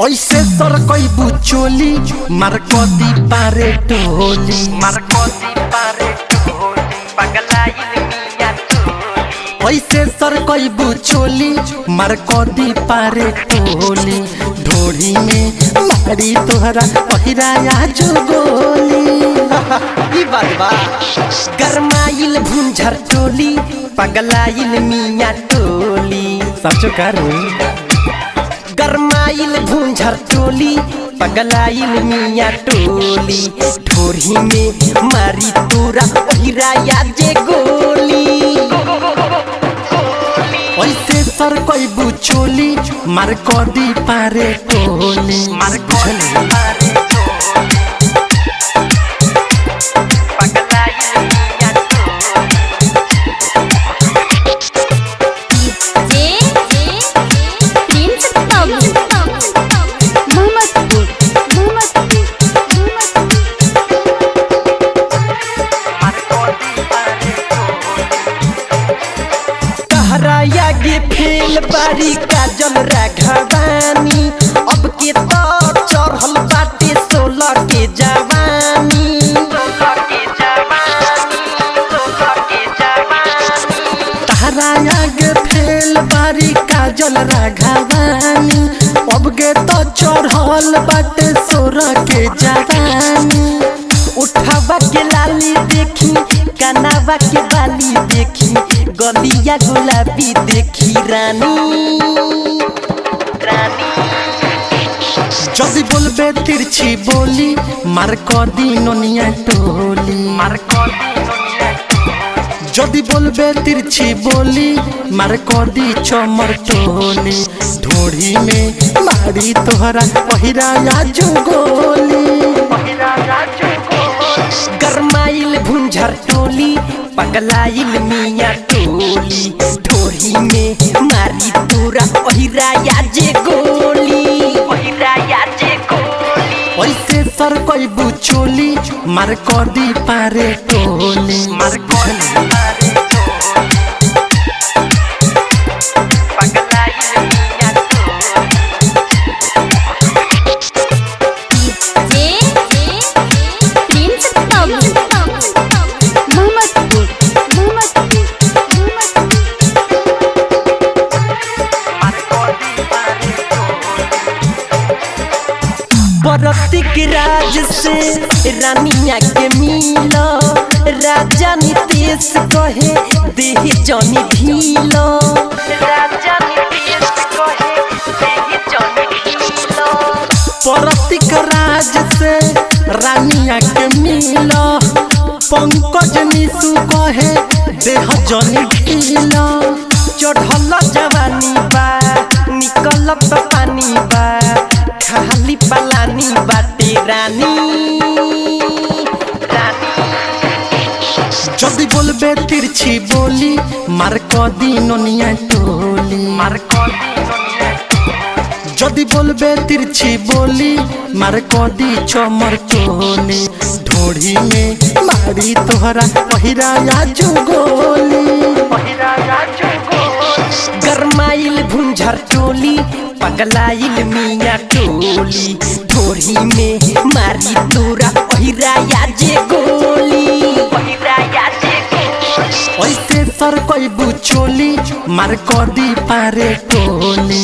ऐसे सर कोई बुचोली मार कदी पारे टोली ऐसे सर कोई बुचोली मार कदी पारे टोली ढोड़ी में मारी तोहरा पहिराया जो गोली ई बात बा गरमाइल भुंझर टोली पगलाइल मिया टोली सचो करू गरमाइल भुंझर टोली पगलाइल मिया टोली ढोरी में मारी तोरा पहिराया जे गोली ऐसे सर कोई बुचोली मार कदी पारे टोली गे फेल बारी काजल राघवानी अब के तो चढ़ल बाटे 16 के जवानी तहरा गे फेल बारी काजल राघवानी अब के तो चढ़ल बाटे 16 के जवानी उठावा के लाली देखी कनावा के बाली देखी गलिया गुलाबी देखी रानी जदी बोलबे तिरछी बोली मार कदी नोनिया टोली जदी बोलबे तिरछी बोली मार कदी चमर टोली ढोड़ी में मारी तोहरा पहिराया जो गोली गरमाइल भुंझर टोली पगलाइल मिया टोली ढोरी में मारी तोरा पहिराया जे गोली ऐसे सर कोई बुचोली मार कदी पारे टोली परतिक राज से रानिया के मिलो राजा नितेश कहे देह जनी ढीलो परतिक राज से रानिया के मिलो पंकज निशु कहे देह जनी ढीलो चढ़ल जवानी बा निकलत पानी बा खाली पलानी बाटे रानी जदी बोलबे तिरछी बोली मार कदी नोनिया टोली जदी बोलबे तिरछी बोली मार कदी चमर टोली ढोड़ी में मारी तोहरा पहिराया जो गोली गरमाइल भुंझर टोली पगलाइल मिया टोली ढोरी में मारी तोरा पहिराया जे गोली ऐसे सर कोई बुचोली मार कदी पारे टोली।